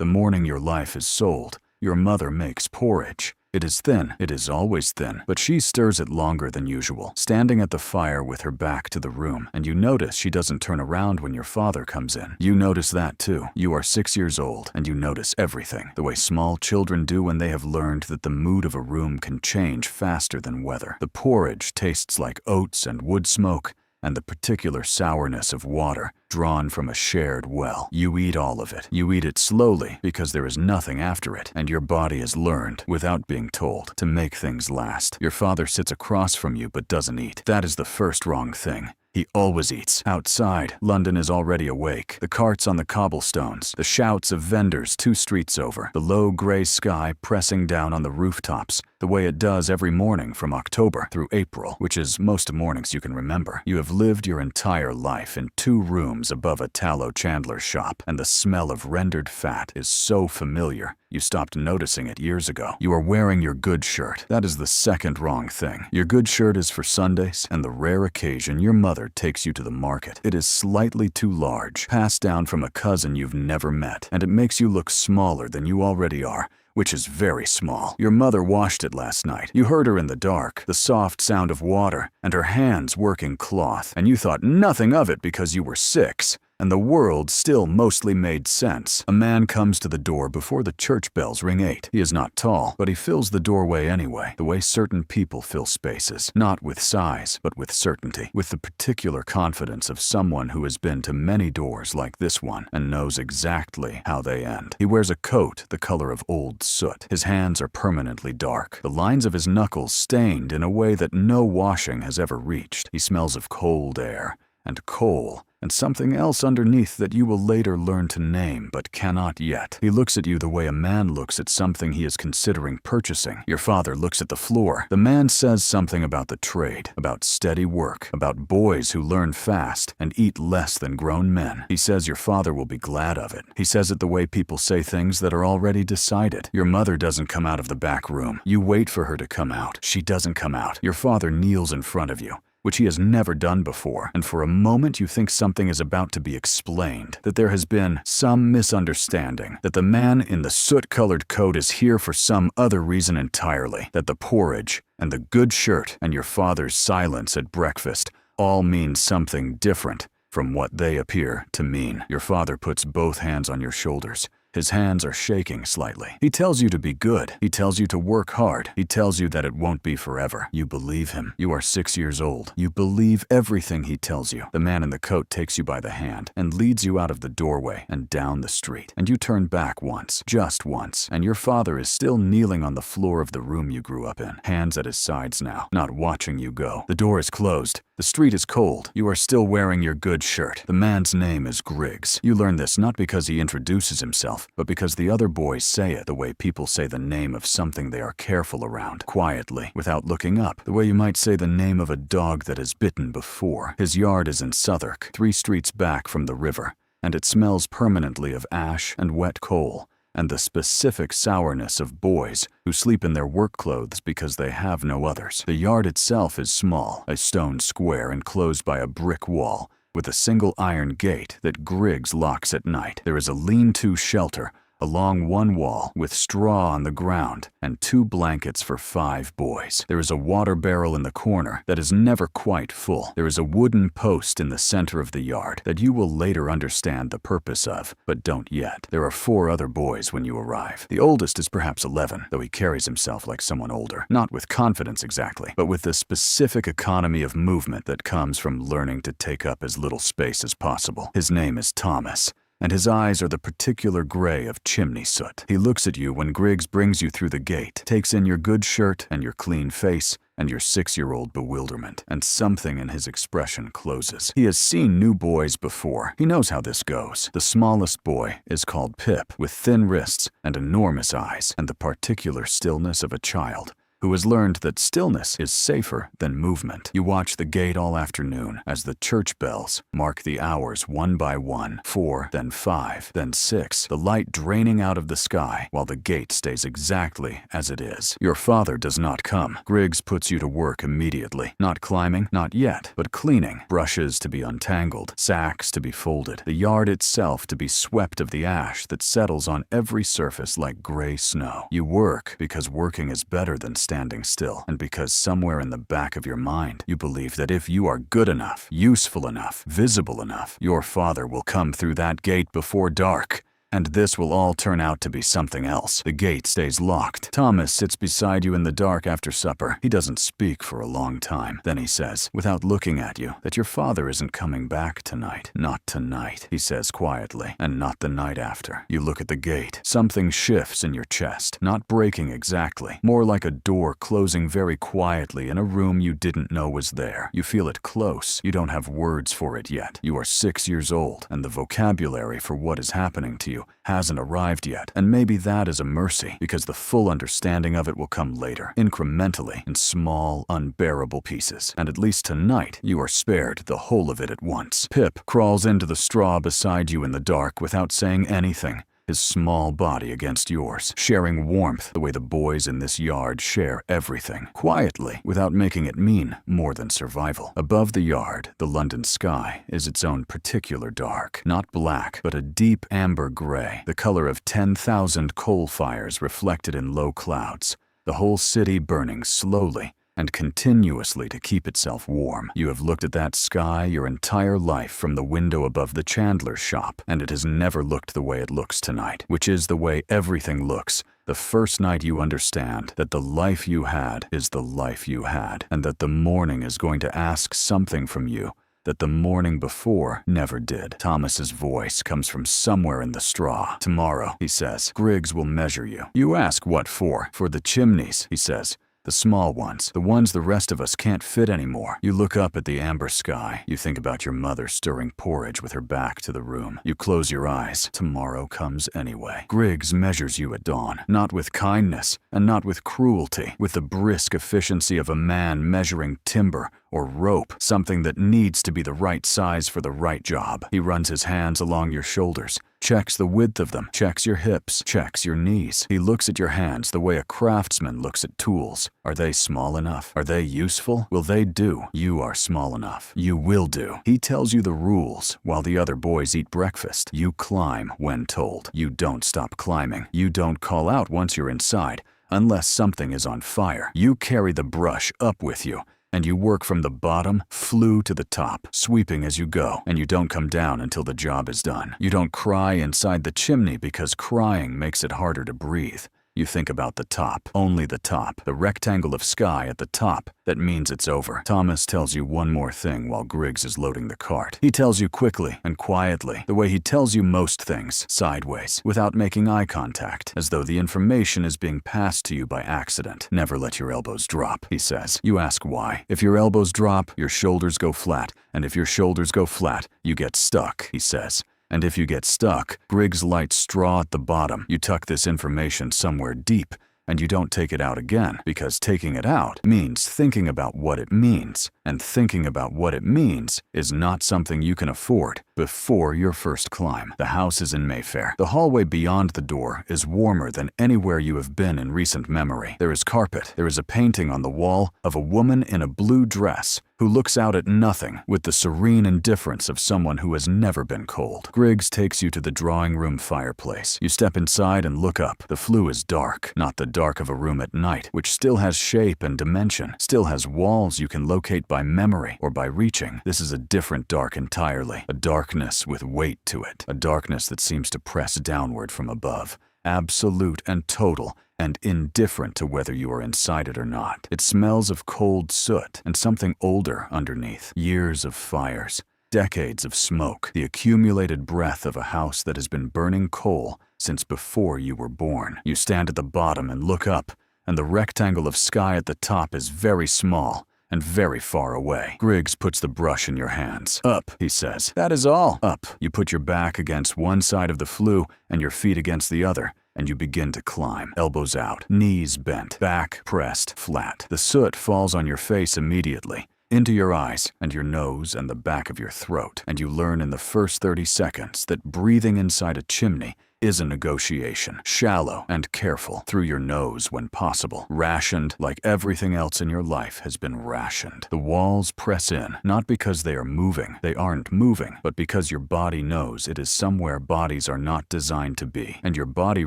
The morning your life is sold, your mother makes porridge. It is thin, it is always thin, but she stirs it longer than usual, standing at the fire with her back to the room, and you notice she doesn't turn around when your father comes in. You notice that too. You are 6 years old, and you notice everything, the way small children do when they have learned that the mood of a room can change faster than weather. The porridge tastes like oats and wood smoke, and the particular sourness of water drawn from a shared well. You eat all of it. You eat it slowly because there is nothing after it, and your body has learned, without being told, to make things last. Your father sits across from you but doesn't eat. That is the first wrong thing. He always eats. Outside, London is already awake. The carts on the cobblestones, the shouts of vendors 2 streets over, the low gray sky pressing down on the rooftops, the way it does every morning from October through April, which is most mornings you can remember. You have lived your entire life in 2 rooms above a tallow chandler's shop, and the smell of rendered fat is so familiar, you stopped noticing it years ago. You are wearing your good shirt. That is the second wrong thing. Your good shirt is for Sundays and the rare occasion your mother takes you to the market. It is slightly too large, passed down from a cousin you've never met, and it makes you look smaller than you already are, which is very small. Your mother washed it last night. You heard her in the dark, the soft sound of water, and her hands working cloth, and you thought nothing of it because you were 6. And the world still mostly made sense. A man comes to the door before the church bells ring 8. He is not tall, but he fills the doorway anyway, the way certain people fill spaces, not with size, but with certainty, with the particular confidence of someone who has been to many doors like this one and knows exactly how they end. He wears a coat the color of old soot. His hands are permanently dark, the lines of his knuckles stained in a way that no washing has ever reached. He smells of cold air and coal, and something else underneath that you will later learn to name but cannot yet. He looks at you the way a man looks at something he is considering purchasing. Your father looks at the floor. The man says something about the trade, about steady work, about boys who learn fast and eat less than grown men. He says your father will be glad of it. He says it the way people say things that are already decided. Your mother doesn't come out of the back room. You wait for her to come out. She doesn't come out. Your father kneels in front of you, which he has never done before, and for a moment you think something is about to be explained, that there has been some misunderstanding, that the man in the soot-colored coat is here for some other reason entirely, that the porridge and the good shirt and your father's silence at breakfast all mean something different from what they appear to mean. Your father puts both hands on your shoulders. His hands are shaking slightly. He tells you to be good. He tells you to work hard. He tells you that it won't be forever. You believe him. You are 6 years old. You believe everything he tells you. The man in the coat takes you by the hand and leads you out of the doorway and down the street. And you turn back once, just once, and your father is still kneeling on the floor of the room you grew up in, hands at his sides now, not watching you go. The door is closed. The street is cold. You are still wearing your good shirt. The man's name is Griggs. You learn this not because he introduces himself, but because the other boys say it the way people say the name of something they are careful around, quietly, without looking up, the way you might say the name of a dog that has bitten before. His yard is in Southwark, 3 streets back from the river, and it smells permanently of ash and wet coal, and the specific sourness of boys who sleep in their work clothes because they have no others. The yard itself is small, a stone square enclosed by a brick wall, with a single iron gate that Griggs locks at night. There is a lean-to shelter along one wall with straw on the ground and 2 blankets for 5 boys. There is a water barrel in the corner that is never quite full. There is a wooden post in the center of the yard that you will later understand the purpose of, but don't yet. There are 4 other boys when you arrive. The oldest is perhaps 11, though he carries himself like someone older. Not with confidence exactly, but with the specific economy of movement that comes from learning to take up as little space as possible. His name is Thomas, and his eyes are the particular gray of chimney soot. He looks at you when Griggs brings you through the gate, takes in your good shirt and your clean face and your 6-year-old bewilderment, and something in his expression closes. He has seen new boys before. He knows how this goes. The smallest boy is called Pip, with thin wrists and enormous eyes and the particular stillness of a child. who has learned that stillness is safer than movement. You watch the gate all afternoon as the church bells mark the hours one by one, 4, then 5, then 6, the light draining out of the sky while the gate stays exactly as it is. Your father does not come. Griggs puts you to work immediately. Not climbing, not yet, but cleaning. Brushes to be untangled, sacks to be folded, the yard itself to be swept of the ash that settles on every surface like gray snow. You work because working is better than standing still, and because somewhere in the back of your mind you believe that if you are good enough, useful enough, visible enough, your father will come through that gate before dark. And this will all turn out to be something else. The gate stays locked. Thomas sits beside you in the dark after supper. He doesn't speak for a long time. Then he says, without looking at you, that your father isn't coming back tonight. Not tonight, he says quietly, and not the night after. You look at the gate. Something shifts in your chest, not breaking exactly, more like a door closing very quietly in a room you didn't know was there. You feel it close. You don't have words for it yet. You are 6 years old, and the vocabulary for what is happening to you hasn't arrived yet, and maybe that is a mercy, because the full understanding of it will come later, incrementally, in small, unbearable pieces. And at least tonight, you are spared the whole of it at once. Pip crawls into the straw beside you in the dark without saying anything, his small body against yours, sharing warmth the way the boys in this yard share everything, quietly, without making it mean more than survival. Above the yard, the London sky is its own particular dark, not black, but a deep amber gray, the color of 10,000 coal fires reflected in low clouds, the whole city burning slowly and continuously to keep itself warm. You have looked at that sky your entire life from the window above the chandler's shop, and it has never looked the way it looks tonight, which is the way everything looks the first night you understand that the life you had is the life you had, and that the morning is going to ask something from you that the morning before never did. Thomas's voice comes from somewhere in the straw. Tomorrow, he says, Griggs will measure you. You ask what for? For the chimneys, he says. The small ones, the ones the rest of us can't fit anymore. You look up at the amber sky. You think about your mother stirring porridge with her back to the room. You close your eyes. Tomorrow comes anyway. Griggs measures you at dawn, not with kindness and not with cruelty, with the brisk efficiency of a man measuring timber or rope, something that needs to be the right size for the right job. He runs his hands along your shoulders, checks the width of them, checks your hips, checks your knees. He looks at your hands the way a craftsman looks at tools. Are they small enough? Are they useful? Will they do? You are small enough. You will do. He tells you the rules while the other boys eat breakfast. You climb when told. You don't stop climbing. You don't call out once you're inside, unless something is on fire. You carry the brush up with you, and you work from the bottom, flue to the top, sweeping as you go, and you don't come down until the job is done. You don't cry inside the chimney because crying makes it harder to breathe. You think about the top, only the top, the rectangle of sky at the top. That means it's over. Thomas tells you one more thing while Griggs is loading the cart. He tells you quickly and quietly, the way he tells you most things, sideways, without making eye contact, as though the information is being passed to you by accident. Never let your elbows drop, he says. You ask why. If your elbows drop, your shoulders go flat, and if your shoulders go flat, you get stuck, he says. And if you get stuck, Griggs lights straw at the bottom. You tuck this information somewhere deep, and you don't take it out again, because taking it out means thinking about what it means, and thinking about what it means is not something you can afford before your first climb. The house is in Mayfair. The hallway beyond the door is warmer than anywhere you have been in recent memory. There is carpet. There is a painting on the wall of a woman in a blue dress who looks out at nothing with the serene indifference of someone who has never been cold. Griggs takes you to the drawing room fireplace. You step inside and look up. The flue is dark, not the dark of a room at night, which still has shape and dimension, still has walls you can locate by memory or by reaching. This is a different dark entirely, a darkness with weight to it, a darkness that seems to press downward from above, absolute and total, and indifferent to whether you are inside it or not. It smells of cold soot and something older underneath. Years of fires, decades of smoke, the accumulated breath of a house that has been burning coal since before you were born. You stand at the bottom and look up, and the rectangle of sky at the top is very small and very far away. Griggs puts the brush in your hands. Up, he says. That is all. Up. You put your back against one side of the flue and your feet against the other, and you begin to climb, elbows out, knees bent, back pressed flat. The soot falls on your face immediately, into your eyes and your nose and the back of your throat, and you learn in the first 30 seconds that breathing inside a chimney is a negotiation, shallow and careful, through your nose when possible, rationed like everything else in your life has been rationed. The walls press in, not because they aren't moving, but because your body knows it is somewhere bodies are not designed to be, and your body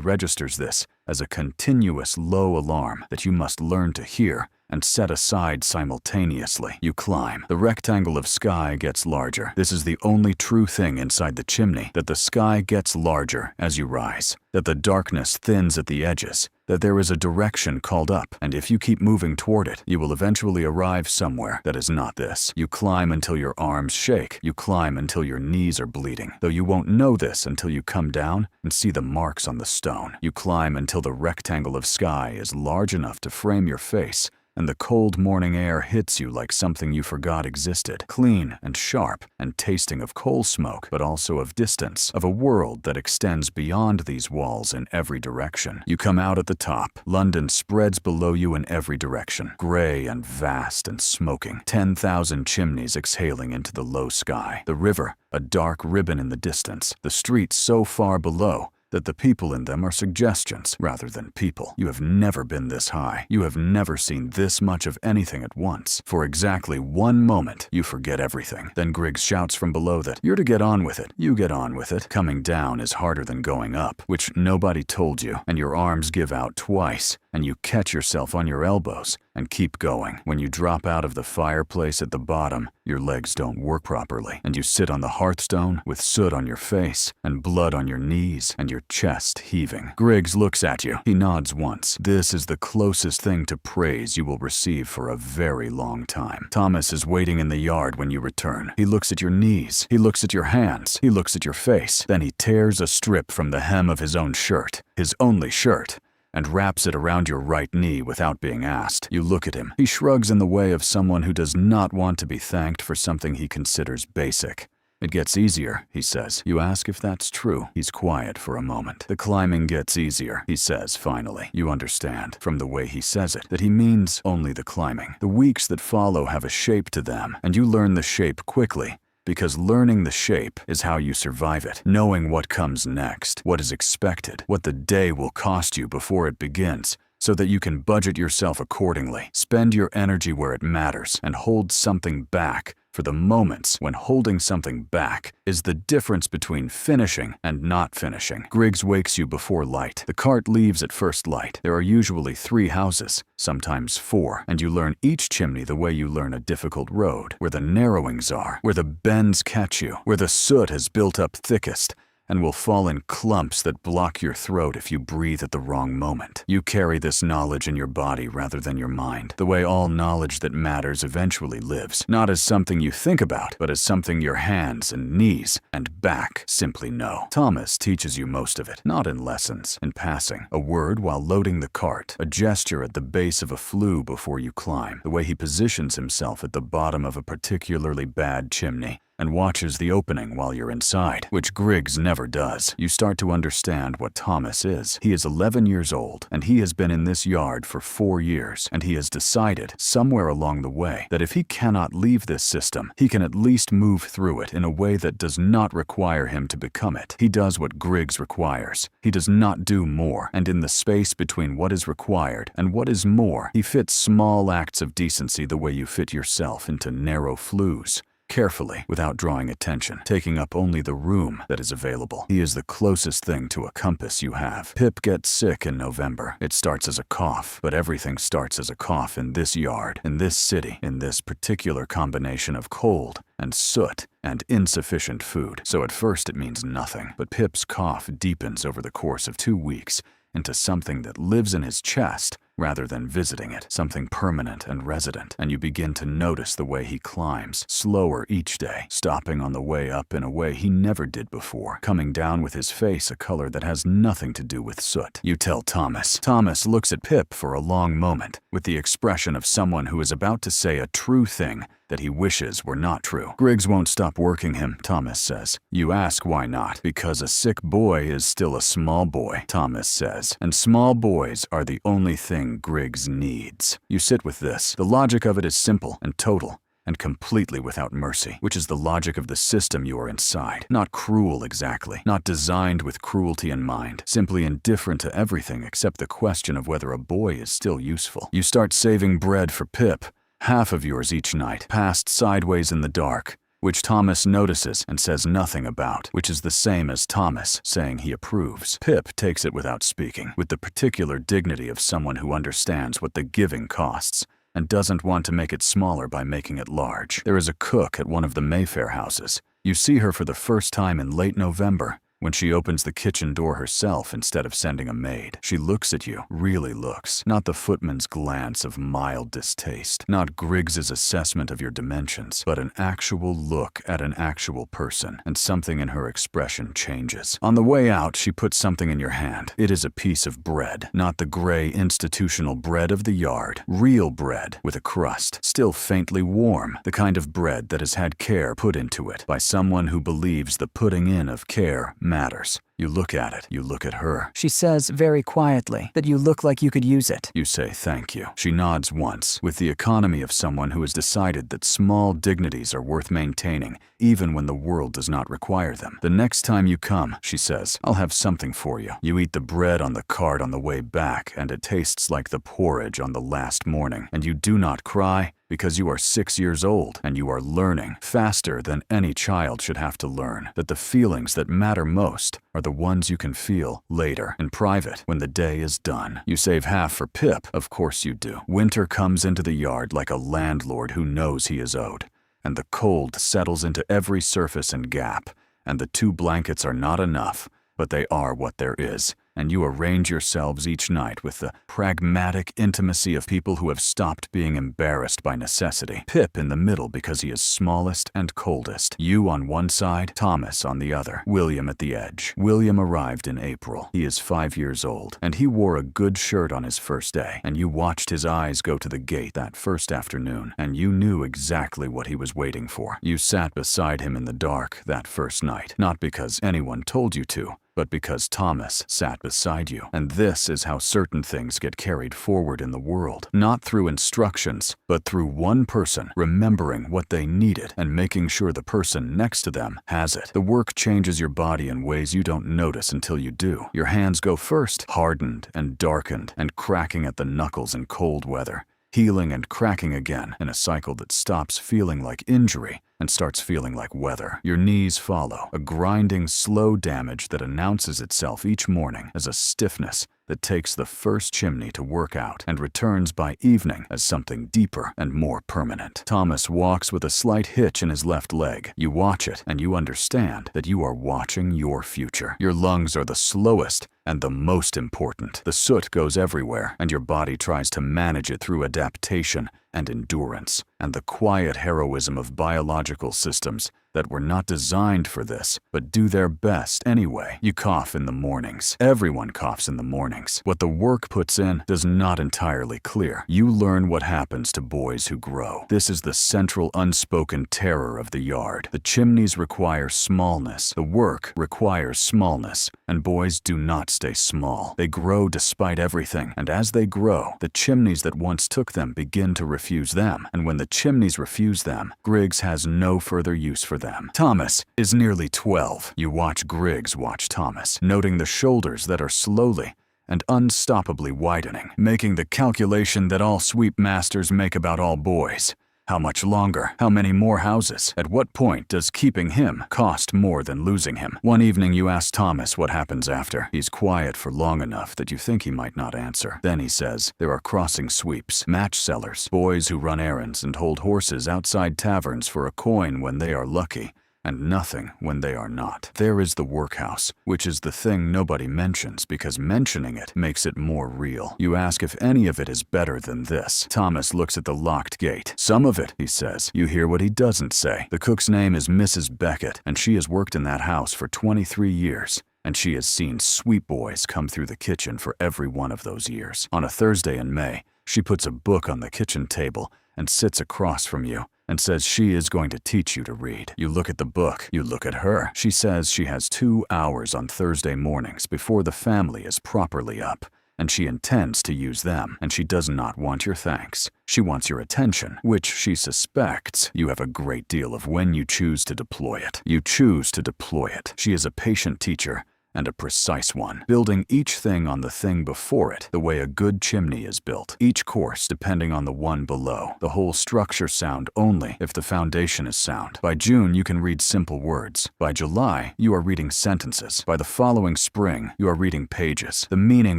registers this as a continuous low alarm that you must learn to hear and set aside simultaneously. You climb. The rectangle of sky gets larger. This is the only true thing inside the chimney, that the sky gets larger as you rise, that the darkness thins at the edges, that there is a direction called up, and if you keep moving toward it, you will eventually arrive somewhere that is not this. You climb until your arms shake. You climb until your knees are bleeding, though you won't know this until you come down and see the marks on the stone. You climb until the rectangle of sky is large enough to frame your face, and the cold morning air hits you like something you forgot existed, clean and sharp and tasting of coal smoke, but also of distance, of a world that extends beyond these walls in every direction. You come out at the top. London spreads below you in every direction, gray and vast and smoking, 10,000 chimneys exhaling into the low sky. The river, a dark ribbon in the distance, the streets so far below that the people in them are suggestions rather than people. You have never been this high. You have never seen this much of anything at once. For exactly one moment, you forget everything. Then Griggs shouts from below that you're to get on with it. You get on with it. Coming down is harder than going up, which nobody told you, and your arms give out twice, and you catch yourself on your elbows and keep going. When you drop out of the fireplace at the bottom, your legs don't work properly, and you sit on the hearthstone with soot on your face and blood on your knees and your chest heaving. Griggs looks at you. He nods once. This is the closest thing to praise you will receive for a very long time. Thomas is waiting in the yard when you return. He looks at your knees. He looks at your hands. He looks at your face. Then he tears a strip from the hem of his own shirt, his only shirt, and wraps it around your right knee without being asked. You look at him. He shrugs in the way of someone who does not want to be thanked for something he considers basic. It gets easier, he says. You ask if that's true. He's quiet for a moment. The climbing gets easier, he says finally. You understand, from the way he says it, that he means only the climbing. The weeks that follow have a shape to them, and you learn the shape quickly, because learning the shape is how you survive it. Knowing what comes next, what is expected, what the day will cost you before it begins, so that you can budget yourself accordingly, spend your energy where it matters, and hold something back for the moments when holding something back is the difference between finishing and not finishing. Griggs wakes you before light. The cart leaves at first light. There are usually 3 houses, sometimes 4, and you learn each chimney the way you learn a difficult road, where the narrowings are, where the bends catch you, where the soot has built up thickest, and will fall in clumps that block your throat if you breathe at the wrong moment. You carry this knowledge in your body rather than your mind, the way all knowledge that matters eventually lives, not as something you think about, but as something your hands and knees and back simply know. Thomas teaches you most of it, not in lessons, in passing. A word while loading the cart, a gesture at the base of a flue before you climb, the way he positions himself at the bottom of a particularly bad chimney, and watches the opening while you're inside, which Griggs never does. You start to understand what Thomas is. He is 11 years old, and he has been in this yard for 4 years, and he has decided, somewhere along the way, that if he cannot leave this system, he can at least move through it in a way that does not require him to become it. He does what Griggs requires. He does not do more, and in the space between what is required and what is more, he fits small acts of decency the way you fit yourself into narrow flues. Carefully, without drawing attention, taking up only the room that is available. He is the closest thing to a compass you have. Pip gets sick in November. It starts as a cough, but everything starts as a cough in this yard, in this city, in this particular combination of cold and soot and insufficient food. So at first it means nothing, but Pip's cough deepens over the course of 2 weeks into something that lives in his chest rather than visiting it, something permanent and resident, and you begin to notice the way he climbs, slower each day, stopping on the way up in a way he never did before, coming down with his face a color that has nothing to do with soot. You tell Thomas. Thomas looks at Pip for a long moment, with the expression of someone who is about to say a true thing that he wishes were not true. Griggs won't stop working him, Thomas says. You ask why not. Because a sick boy is still a small boy, Thomas says. And small boys are the only thing Griggs needs. You sit with this. The logic of it is simple and total, and completely without mercy, which is the logic of the system you are inside. Not cruel exactly, not designed with cruelty in mind, simply indifferent to everything except the question of whether a boy is still useful. You start saving bread for Pip, half of yours each night, passed sideways in the dark, which Thomas notices and says nothing about, which is the same as Thomas saying he approves. Pip takes it without speaking, with the particular dignity of someone who understands what the giving costs, and doesn't want to make it smaller by making it large. There is a cook at one of the Mayfair houses. You see her for the first time in late November, when she opens the kitchen door herself instead of sending a maid. She looks at you, really looks, not the footman's glance of mild distaste, not Griggs's assessment of your dimensions, but an actual look at an actual person, and something in her expression changes. On the way out, she puts something in your hand. It is a piece of bread, not the gray institutional bread of the yard, real bread with a crust, still faintly warm, the kind of bread that has had care put into it by someone who believes the putting in of care matters. You look at it. You look at her. She says very quietly that you look like you could use it. You say thank you. She nods once, with the economy of someone who has decided that small dignities are worth maintaining, even when the world does not require them. The next time you come, she says, I'll have something for you. You eat the bread on the cart on the way back, and it tastes like the porridge on the last morning, and you do not cry, because you are 6 years old and you are learning faster than any child should have to learn that the feelings that matter most are the ones you can feel later in private when the day is done. You save half for Pip, of course you do. Winter comes into the yard like a landlord who knows he is owed, and the cold settles into every surface and gap, and the 2 blankets are not enough, but they are what there is. And you arrange yourselves each night with the pragmatic intimacy of people who have stopped being embarrassed by necessity. Pip in the middle because he is smallest and coldest. You on one side, Thomas on the other. William at the edge. William arrived in April. He is 5 years old, and he wore a good shirt on his first day, and you watched his eyes go to the gate that first afternoon, and you knew exactly what he was waiting for. You sat beside him in the dark that first night, not because anyone told you to, but because Thomas sat beside you. And this is how certain things get carried forward in the world. Not through instructions, but through one person remembering what they needed and making sure the person next to them has it. The work changes your body in ways you don't notice until you do. Your hands go first, hardened and darkened and cracking at the knuckles in cold weather, healing and cracking again in a cycle that stops feeling like injury and starts feeling like weather. Your knees follow, a grinding, slow damage that announces itself each morning as a stiffness that takes the first chimney to work out and returns by evening as something deeper and more permanent. Thomas walks with a slight hitch in his left leg. You watch it, and you understand that you are watching your future. Your lungs are the slowest and the most important. The soot goes everywhere, and your body tries to manage it through adaptation and endurance, and the quiet heroism of biological systems that were not designed for this, but do their best anyway. You cough in the mornings. Everyone coughs in the mornings. What the work puts in does not entirely clear. You learn what happens to boys who grow. This is the central unspoken terror of the yard. The chimneys require smallness. The work requires smallness, and boys do not stay small. They grow despite everything, and as they grow, the chimneys that once took them begin to refuse them, and when the chimneys refuse them, Griggs has no further use for them. Thomas is nearly 12. You watch Griggs watch Thomas, noting the shoulders that are slowly and unstoppably widening, making the calculation that all sweep masters make about all boys. How much longer? How many more houses? At what point does keeping him cost more than losing him? One evening you ask Thomas what happens after. He's quiet for long enough that you think he might not answer. Then he says, there are crossing sweeps, match sellers, boys who run errands and hold horses outside taverns for a coin when they are lucky, and nothing when they are not. There is the workhouse, which is the thing nobody mentions because mentioning it makes it more real. You ask if any of it is better than this. Thomas looks at the locked gate. Some of it, he says. You hear what he doesn't say. The cook's name is Mrs. Beckett, and she has worked in that house for 23 years. And she has seen sweet boys come through the kitchen for every one of those years. On a Thursday in May, she puts a book on the kitchen table and sits across from you and says she is going to teach you to read. You look at the book. You look at her. She says she has 2 hours on Thursday mornings before the family is properly up, and she intends to use them, and she does not want your thanks. She wants your attention, which she suspects you have a great deal of when you choose to deploy it. You choose to deploy it. She is a patient teacher, and a precise one, building each thing on the thing before it the way a good chimney is built, each course depending on the one below, the whole structure sound only if the foundation is sound. By June, you can read simple words. By July, you are reading sentences. By the following spring, you are reading pages, the meaning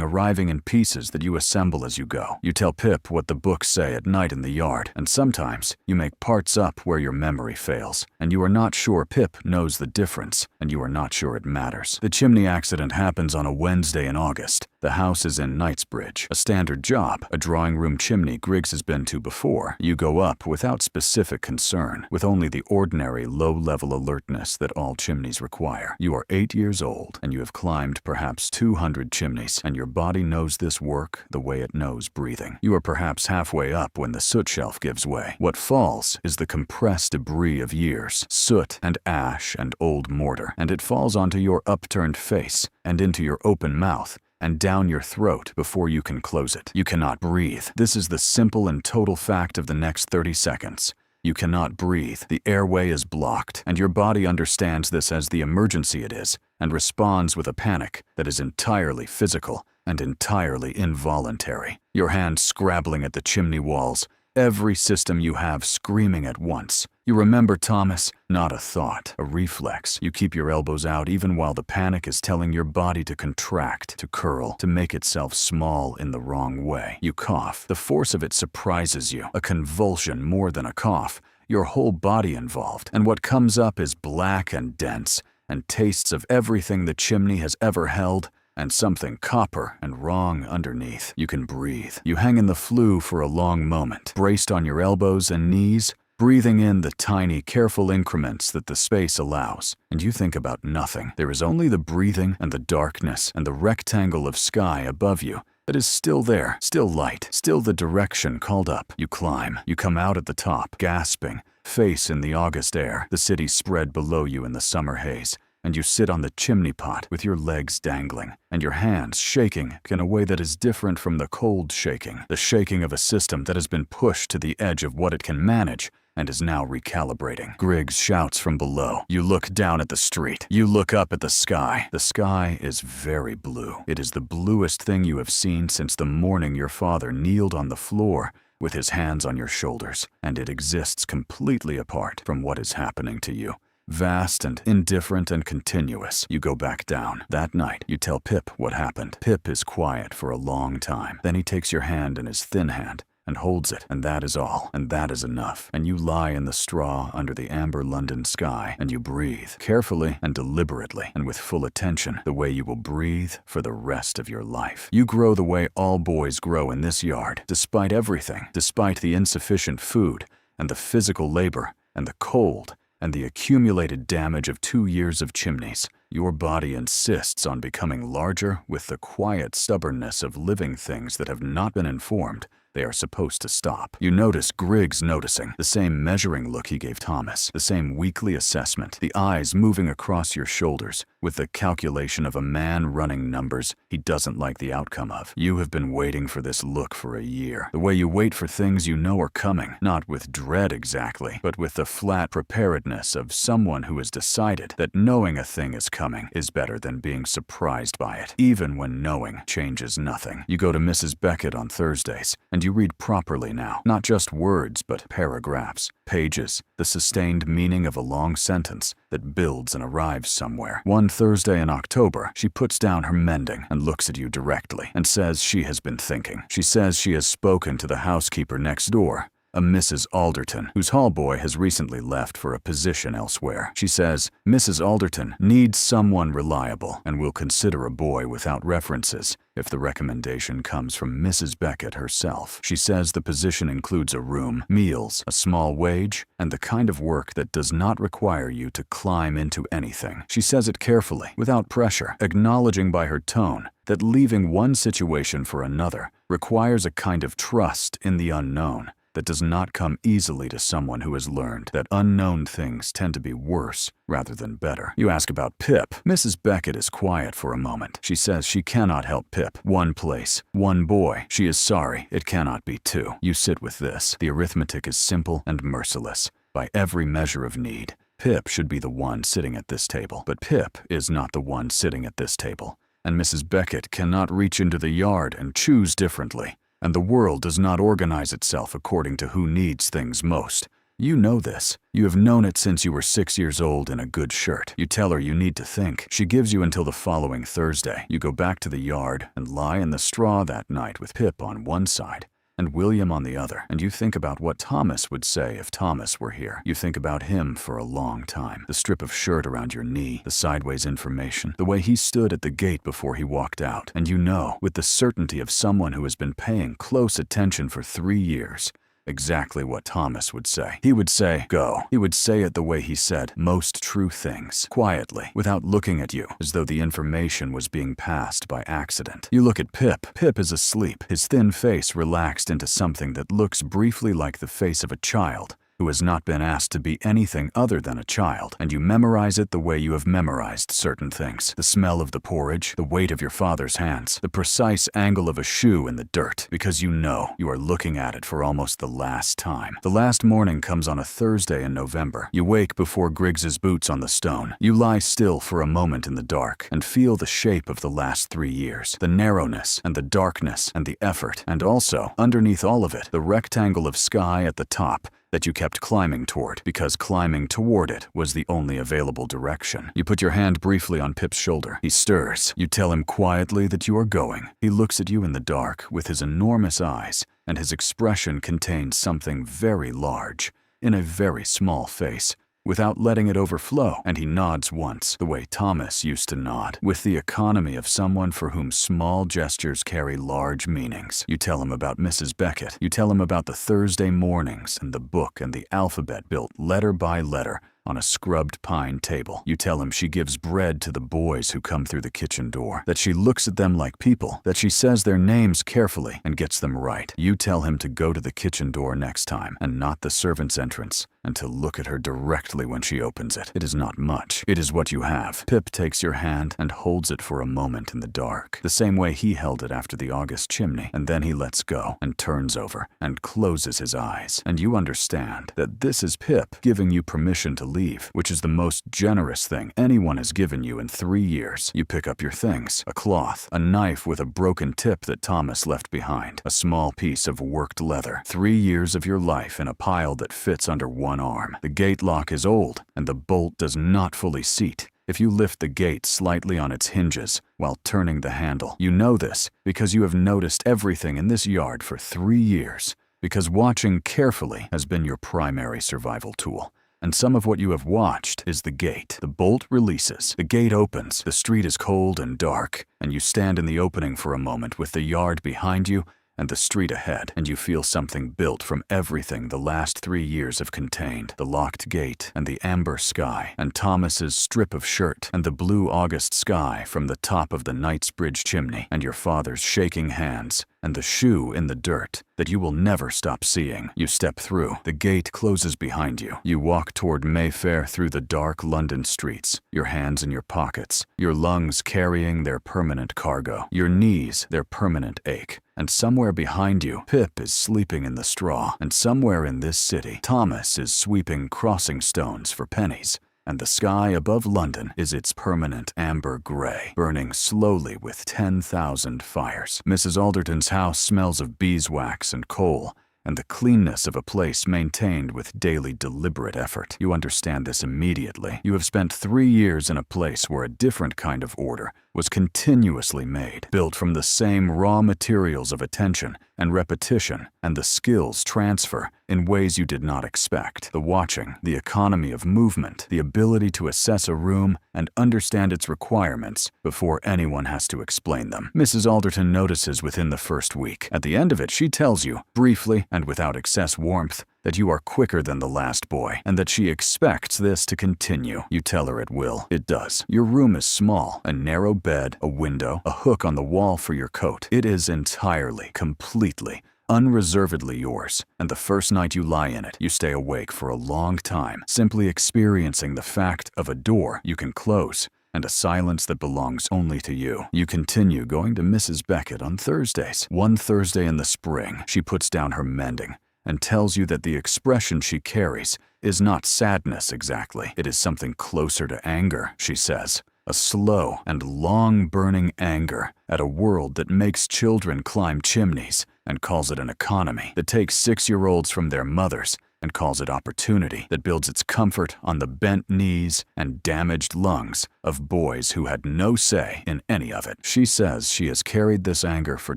arriving in pieces that you assemble as you go. You tell Pip what the books say at night in the yard, and sometimes you make parts up where your memory fails, and you are not sure Pip knows the difference, and you are not sure it matters. The chimney accident happens on a Wednesday in August. The house is in Knightsbridge, a standard job, a drawing room chimney Griggs has been to before. You go up without specific concern, with only the ordinary low-level alertness that all chimneys require. You are 8 years old, and you have climbed perhaps 200 chimneys, and your body knows this work the way it knows breathing. You are perhaps halfway up when the soot shelf gives way. What falls is the compressed debris of years, soot and ash and old mortar, and it falls onto your upturned face and into your open mouth and down your throat before you can close it. You cannot breathe. This is the simple and total fact of the next 30 seconds. You cannot breathe. The airway is blocked, and your body understands this as the emergency it is and responds with a panic that is entirely physical and entirely involuntary. Your hands scrabbling at the chimney walls, every system you have screaming at once. You remember Thomas, not a thought, a reflex. You keep your elbows out even while the panic is telling your body to contract, to curl, to make itself small in the wrong way. You cough. The force of it surprises you. A convulsion more than a cough. Your whole body involved. And what comes up is black and dense, and tastes of everything the chimney has ever held, and something copper and wrong underneath. You can breathe. You hang in the flue for a long moment, braced on your elbows and knees, breathing in the tiny, careful increments that the space allows, and you think about nothing. There is only the breathing and the darkness and the rectangle of sky above you that is still there, still light, still the direction called up. You climb. You come out at the top, gasping, face in the August air, the city spread below you in the summer haze, and you sit on the chimney pot with your legs dangling and your hands shaking in a way that is different from the cold shaking, the shaking of a system that has been pushed to the edge of what it can manage and is now recalibrating. Griggs shouts from below. You look down at the street. You look up at the sky. The sky is very blue. It is the bluest thing you have seen since the morning your father kneeled on the floor with his hands on your shoulders, and it exists completely apart from what is happening to you. Vast and indifferent and continuous. You go back down. That night, you tell Pip what happened. Pip is quiet for a long time. Then he takes your hand in his thin hand and holds it, and that is all, and that is enough. And you lie in the straw under the amber London sky, and you breathe, carefully and deliberately, and with full attention, the way you will breathe for the rest of your life. You grow the way all boys grow in this yard, despite everything, despite the insufficient food, and the physical labor, and the cold, and the accumulated damage of 2 years of chimneys. Your body insists on becoming larger with the quiet stubbornness of living things that have not been informed they are supposed to stop. You notice Griggs noticing, the same measuring look he gave Thomas, the same weekly assessment, the eyes moving across your shoulders with the calculation of a man running numbers he doesn't like the outcome of. You have been waiting for this look for a year, the way you wait for things you know are coming, not with dread exactly, but with the flat preparedness of someone who has decided that knowing a thing is coming is better than being surprised by it, even when knowing changes nothing. You go to Mrs. Beckett on Thursdays, and you read properly now, not just words, but paragraphs, pages, the sustained meaning of a long sentence that builds and arrives somewhere. One Thursday in October, she puts down her mending and looks at you directly and says she has been thinking. She says she has spoken to the housekeeper next door a Mrs. Alderton, whose hallboy has recently left for a position elsewhere. She says, Mrs. Alderton needs someone reliable and will consider a boy without references if the recommendation comes from Mrs. Beckett herself. She says the position includes a room, meals, a small wage, and the kind of work that does not require you to climb into anything. She says it carefully, without pressure, acknowledging by her tone that leaving one situation for another requires a kind of trust in the unknown that does not come easily to someone who has learned that unknown things tend to be worse rather than better. You ask about Pip. Mrs. Beckett is quiet for a moment. She says she cannot help Pip. One place, one boy. She is sorry. It cannot be two. You sit with this. The arithmetic is simple and merciless. By every measure of need, Pip should be the one sitting at this table. But Pip is not the one sitting at this table. And Mrs. Beckett cannot reach into the yard and choose differently. And the world does not organize itself according to who needs things most. You know this. You have known it since you were 6 years old in a good shirt. You tell her you need to think. She gives you until the following Thursday. You go back to the yard and lie in the straw that night with Pip on one side and William on the other, and you think about what Thomas would say if Thomas were here. You think about him for a long time. The strip of shirt around your knee, the sideways information, the way he stood at the gate before he walked out, and you know, with the certainty of someone who has been paying close attention for 3 years, exactly what Thomas would say. He would say, go. He would say it the way he said most true things, quietly, without looking at you, as though the information was being passed by accident. You look at Pip. Pip is asleep, his thin face relaxed into something that looks briefly like the face of a child who has not been asked to be anything other than a child, and you memorize it the way you have memorized certain things. The smell of the porridge, the weight of your father's hands, the precise angle of a shoe in the dirt, because you know you are looking at it for almost the last time. The last morning comes on a Thursday in November. You wake before Griggs's boots on the stone. You lie still for a moment in the dark and feel the shape of the last 3 years, the narrowness and the darkness and the effort, and also, underneath all of it, the rectangle of sky at the top that you kept climbing toward, because climbing toward it was the only available direction. You put your hand briefly on Pip's shoulder. He stirs. You tell him quietly that you are going. He looks at you in the dark with his enormous eyes, and his expression contains something very large in a very small face, without letting it overflow, and he nods once, the way Thomas used to nod, with the economy of someone for whom small gestures carry large meanings. You tell him about Mrs. Beckett. You tell him about the Thursday mornings and the book and the alphabet built letter by letter on a scrubbed pine table. You tell him she gives bread to the boys who come through the kitchen door, that she looks at them like people, that she says their names carefully and gets them right. You tell him to go to the kitchen door next time and not the servant's entrance, and to look at her directly when she opens it. It is not much. It is what you have. Pip takes your hand and holds it for a moment in the dark, the same way he held it after the August chimney, and then he lets go and turns over and closes his eyes. And you understand that this is Pip giving you permission to leave, which is the most generous thing anyone has given you in 3 years. You pick up your things, a cloth, a knife with a broken tip that Thomas left behind, a small piece of worked leather, 3 years of your life in a pile that fits under one arm. The gate lock is old, and the bolt does not fully seat if you lift the gate slightly on its hinges while turning the handle. You know this because you have noticed everything in this yard for 3 years, because watching carefully has been your primary survival tool. And some of what you have watched is the gate. The bolt releases, the gate opens, the street is cold and dark, and you stand in the opening for a moment with the yard behind you and the street ahead, and you feel something built from everything the last 3 years have contained: the locked gate and the amber sky and Thomas's strip of shirt and the blue August sky from the top of the Knightsbridge chimney and your father's shaking hands and the shoe in the dirt that you will never stop seeing. You step through. The gate closes behind you. You walk toward Mayfair through the dark London streets, your hands in your pockets, your lungs carrying their permanent cargo, your knees their permanent ache. And somewhere behind you, Pip is sleeping in the straw. And somewhere in this city, Thomas is sweeping crossing stones for pennies. And the sky above London is its permanent amber gray, burning slowly with 10,000 fires. Mrs. Alderton's house smells of beeswax and coal, and the cleanness of a place maintained with daily deliberate effort. You understand this immediately. You have spent 3 years in a place where a different kind of order was continuously made, built from the same raw materials of attention and repetition and the skills transfer in ways you did not expect. The watching, the economy of movement, the ability to assess a room and understand its requirements before anyone has to explain them. Mrs. Alderton notices within the first week. At the end of it, she tells you, briefly and without excess warmth, that you are quicker than the last boy, and that she expects this to continue. You tell her it will. It does. Your room is small, a narrow bed, a window, a hook on the wall for your coat. It is entirely, completely, unreservedly yours, and the first night you lie in it, you stay awake for a long time, simply experiencing the fact of a door you can close and a silence that belongs only to you. You continue going to Mrs. Beckett on Thursdays. One Thursday in the spring, she puts down her mending and tells you that the expression she carries is not sadness exactly. It is something closer to anger, she says. A slow and long-burning anger at a world that makes children climb chimneys and calls it an economy, that takes 6-year-olds from their mothers and calls it opportunity, that builds its comfort on the bent knees and damaged lungs of boys who had no say in any of it. She says she has carried this anger for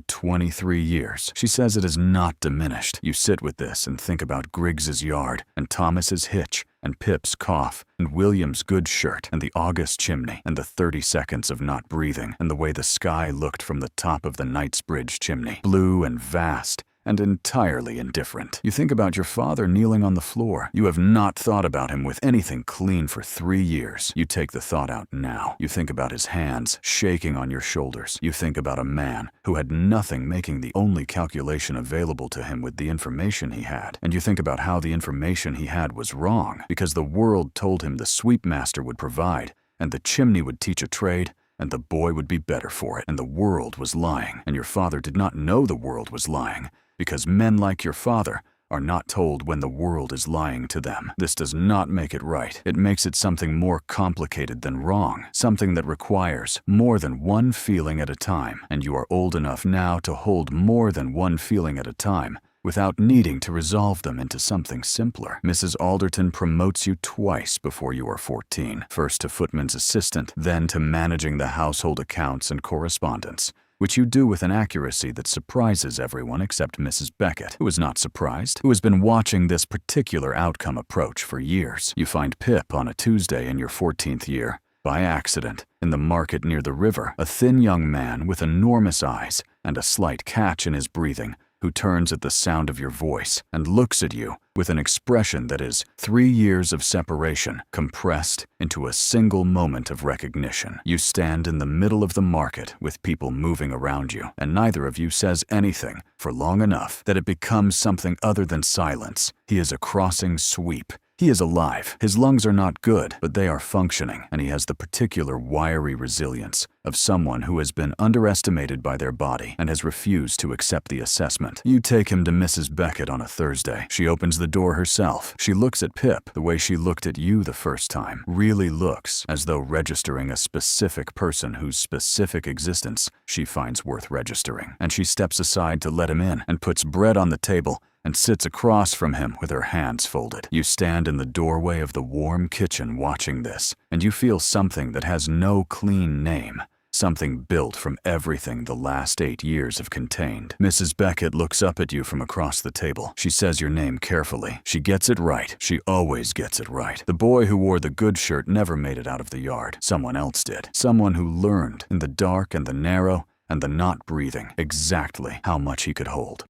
23 years. She says it is not diminished. You sit with this and think about Griggs's yard and Thomas's hitch and Pip's cough and William's good shirt and the August chimney and the 30 seconds of not breathing and the way the sky looked from the top of the Knightsbridge chimney, blue and vast and entirely indifferent. You think about your father kneeling on the floor. You have not thought about him with anything clean for 3 years. You take the thought out now. You think about his hands shaking on your shoulders. You think about a man who had nothing making the only calculation available to him with the information he had. And you think about how the information he had was wrong, because the world told him the sweep master would provide, and the chimney would teach a trade, and the boy would be better for it. And the world was lying, and your father did not know the world was lying, because men like your father are not told when the world is lying to them. This does not make it right. It makes it something more complicated than wrong, something that requires more than one feeling at a time, and you are old enough now to hold more than one feeling at a time without needing to resolve them into something simpler. Mrs. Alderton promotes you twice before you are 14, first to footman's assistant, then to managing the household accounts and correspondence, which you do with an accuracy that surprises everyone except Mrs. Beckett, who is not surprised, who has been watching this particular outcome approach for years. You find Pip on a Tuesday in your 14th year, by accident, in the market near the river, a thin young man with enormous eyes and a slight catch in his breathing, who turns at the sound of your voice and looks at you with an expression that is 3 years of separation compressed into a single moment of recognition. You stand in the middle of the market with people moving around you, and neither of you says anything for long enough that it becomes something other than silence. He is a crossing sweep. He is alive. His lungs are not good, but they are functioning, and he has the particular wiry resilience of someone who has been underestimated by their body and has refused to accept the assessment. You take him to Mrs. Beckett on a Thursday. She opens the door herself. She looks at Pip the way she looked at you the first time, really looks as though registering a specific person whose specific existence she finds worth registering. And she steps aside to let him in and puts bread on the table and sits across from him with her hands folded. You stand in the doorway of the warm kitchen watching this, and you feel something that has no clean name, something built from everything the last 8 years have contained. Mrs. Beckett looks up at you from across the table. She says your name carefully. She gets it right. She always gets it right. The boy who wore the good shirt never made it out of the yard. Someone else did. Someone who learned in the dark and the narrow and the not breathing exactly how much he could hold.